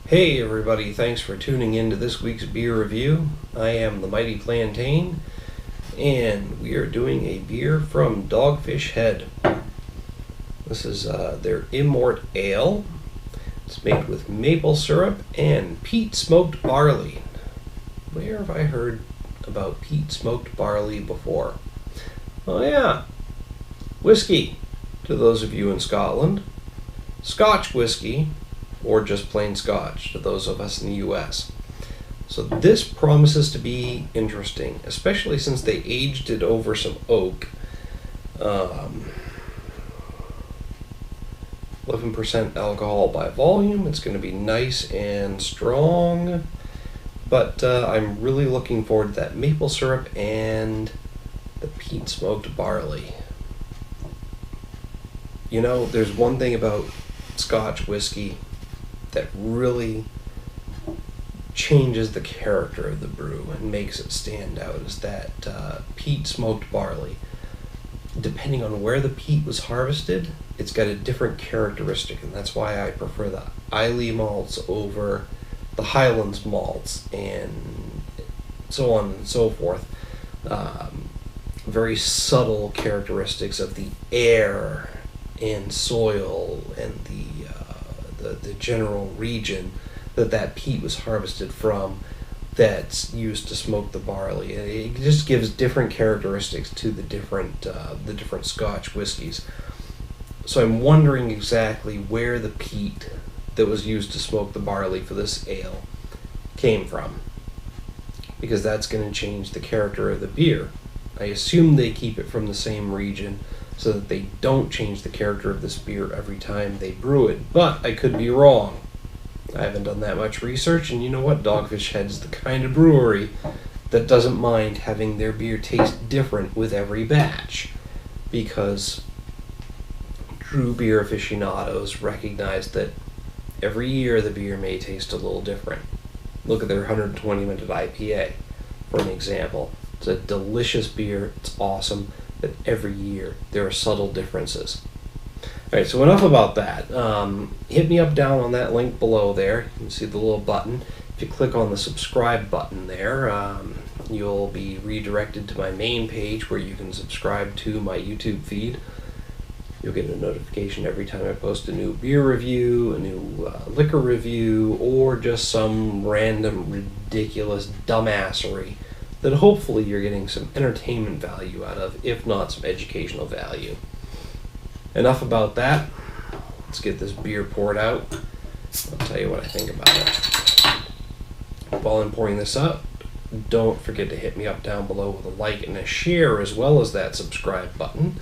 Hey everybody, thanks for tuning in to this week's beer review. I am the Mighty Plantain, and we are doing a beer from Dogfish Head. This is their Immort Ale. It's made with maple syrup and peat smoked barley. Where have I heard about peat smoked barley before? Oh yeah, whiskey, to those of you in Scotland. Scotch whiskey, or just plain Scotch to those of us in the US. So this promises to be interesting, especially since they aged it over some oak. 11% alcohol by volume. It's going to be nice and strong, but I'm really looking forward to that maple syrup and the peat smoked barley. You know, there's one thing about Scotch whiskey that really changes the character of the brew and makes it stand out, is that peat smoked barley. Depending on where the peat was harvested, it's got a different characteristic, and that's why I prefer the Islay malts over the Highlands malts, and so on and so forth. Very subtle characteristics of the air and soil and the general region that peat was harvested from, that's used to smoke the barley. It just gives different characteristics to the different Scotch whiskies. So I'm wondering exactly where the peat that was used to smoke the barley for this ale came from, because that's going to change the character of the beer. I assume they keep it from the same region so that they don't change the character of this beer every time they brew it, but I could be wrong. I haven't done that much research, and you know what? Dogfish Head's the kind of brewery that doesn't mind having their beer taste different with every batch, because true beer aficionados recognize that every year the beer may taste a little different. Look at their 120-minute IPA, for an example. It's a delicious beer, it's awesome, but every year there are subtle differences. Alright, so enough about that. Hit me up down on that link below there. You can see the little button. If you click on the subscribe button there, you'll be redirected to my main page where you can subscribe to my YouTube feed. You'll get a notification every time I post a new beer review, a new liquor review, or just some random, ridiculous dumbassery that hopefully you're getting some entertainment value out of, if not some educational value. Enough about that. Let's get this beer poured out. I'll tell you what I think about it. While I'm pouring this up, don't forget to hit me up down below with a like and a share, as well as that subscribe button.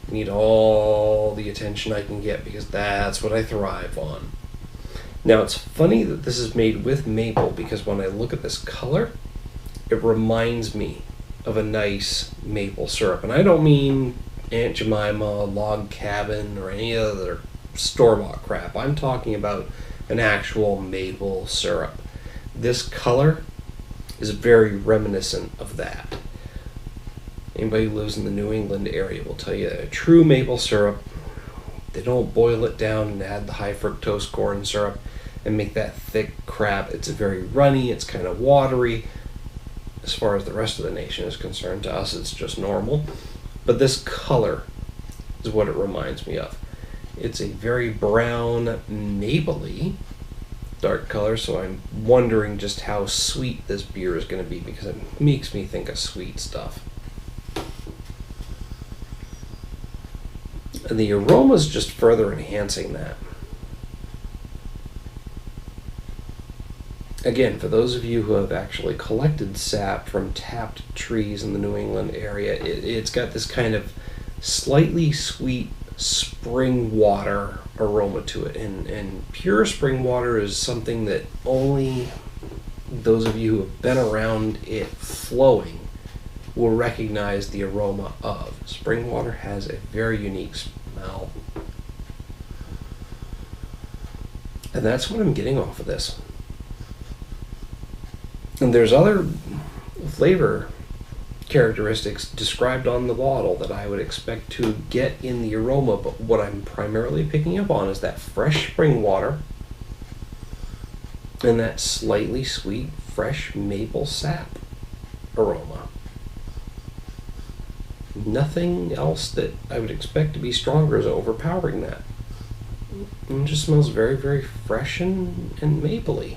I need all the attention I can get, because that's what I thrive on. Now, it's funny that this is made with maple, because when I look at this color, it reminds me of a nice maple syrup. And I don't mean Aunt Jemima, Log Cabin, or any other store-bought crap. I'm talking about an actual maple syrup. This color is very reminiscent of that. Anybody who lives in the New England area will tell you that a true maple syrup, they don't boil it down and add the high fructose corn syrup and make that thick crap. It's very runny, it's kind of watery. As far as the rest of the nation is concerned, to us it's just normal. But this color is what it reminds me of. It's a very brown, mapley dark color, so I'm wondering just how sweet this beer is going to be, because it makes me think of sweet stuff. And the aroma's just further enhancing that. Again, for those of you who have actually collected sap from tapped trees in the New England area, it's got this kind of slightly sweet spring water aroma to it. And pure spring water is something that only those of you who have been around it flowing will recognize the aroma of. Spring water has a very unique smell. And that's what I'm getting off of this. And there's other flavor characteristics described on the bottle that I would expect to get in the aroma, but what I'm primarily picking up on is that fresh spring water, and that slightly sweet, fresh maple sap aroma. Nothing else that I would expect to be stronger is overpowering that. It just smells very, very fresh and mapley.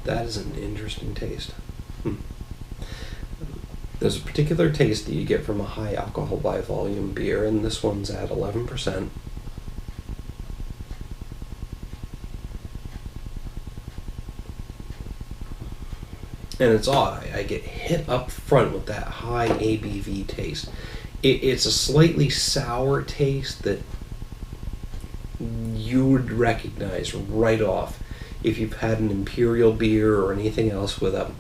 That is an interesting taste. There's a particular taste that you get from a high alcohol by volume beer, and this one's at 11%. And it's odd. I get hit up front with that high ABV taste. It's a slightly sour taste that you would recognize right off if you've had an imperial beer or anything else with a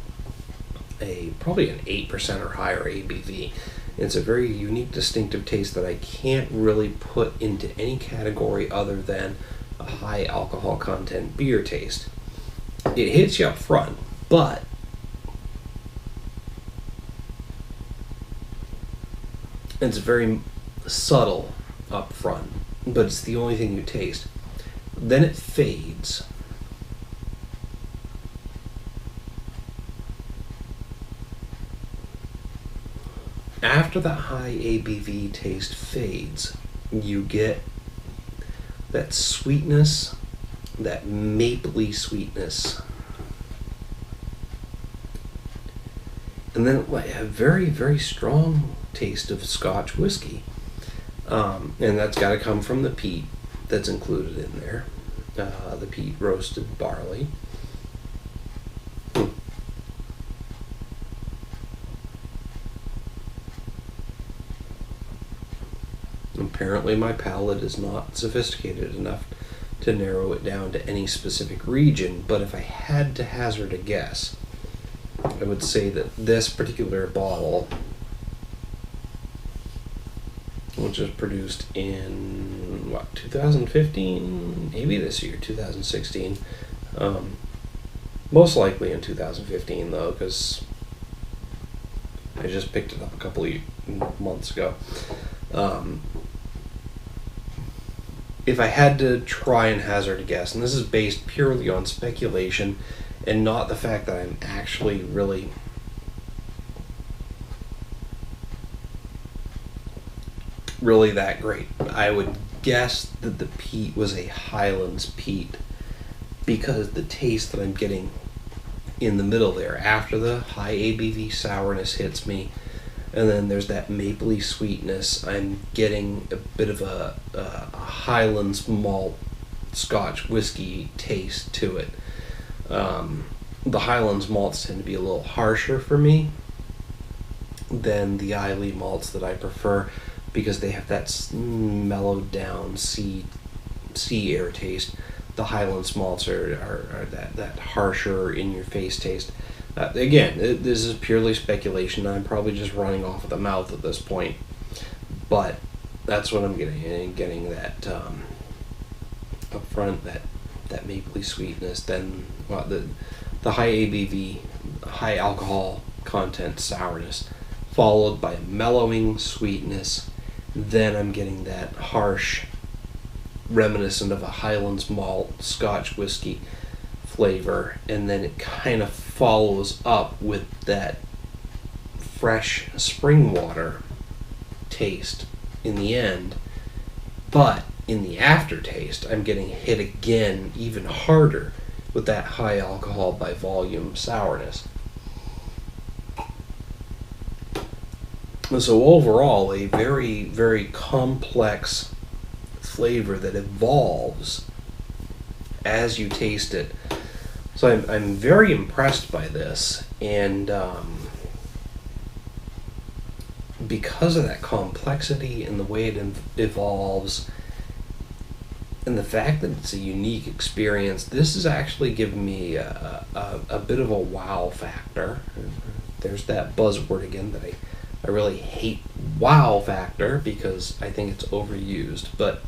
probably an 8% or higher ABV. It's a very unique, distinctive taste that I can't really put into any category other than a high alcohol content beer taste. It hits you up front, but it's very subtle up front, but it's the only thing you taste. Then it fades. After that high ABV taste fades, you get that sweetness, that mapley sweetness. And then a very, very strong taste of Scotch whiskey. And that's got to come from the peat that's included in there. The peat roasted barley. Apparently my palate is not sophisticated enough to narrow it down to any specific region, but if I had to hazard a guess, I would say that this particular bottle, which was produced in 2015, maybe this year, 2016, most likely in 2015 though, because I just picked it up a couple of months ago. If I had to try and hazard a guess, and this is based purely on speculation and not the fact that I'm actually really that great, I would guess that the peat was a Highlands peat, because the taste that I'm getting in the middle there, after the high ABV sourness hits me, and then there's that mapley sweetness, I'm getting a bit of a Highlands malt Scotch whiskey taste to it. The Highlands malts tend to be a little harsher for me than the Islay malts that I prefer, because they have that mellowed down sea air taste. The Highlands malts are that harsher, in your face taste. Again, this is purely speculation. I'm probably just running off of the mouth at this point, but that's what I'm getting. And getting that up front, that mapley sweetness. Then the high ABV, high alcohol content sourness, followed by a mellowing sweetness. Then I'm getting that harsh, reminiscent of a Highlands malt Scotch whiskey flavor, and then it kind of follows up with that fresh spring water taste in the end. But in the aftertaste, I'm getting hit again even harder with that high alcohol by volume sourness. So overall, a very, very complex flavor that evolves as you taste it. So I'm very impressed by this, and because of that complexity and the way it evolves, and the fact that it's a unique experience, this is actually giving me a bit of a wow factor. There's that buzzword again that I really hate, wow factor, because I think it's overused. But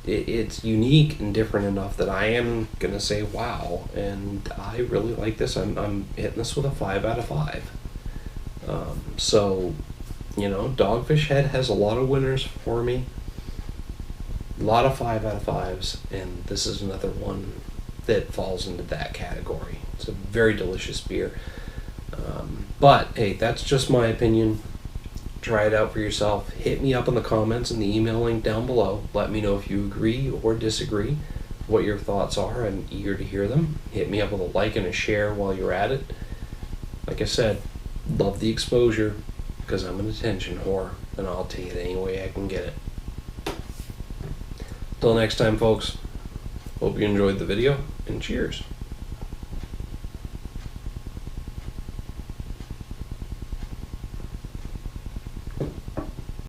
it's unique and different enough that I am gonna say wow, and I really like this. I'm hitting this with a 5 out of 5. So, you know, Dogfish Head has a lot of winners for me, a lot of 5 out of 5s, and this is another one that falls into that category. It's a very delicious beer. But hey, that's just my opinion. Try it out for yourself. Hit me up in the comments and the email link down below. Let me know if you agree or disagree, what your thoughts are. I'm eager to hear them. Hit me up with a like and a share while you're at it. Like I said, love the exposure because I'm an attention whore and I'll take it any way I can get it. Till next time, folks. Hope you enjoyed the video, and cheers.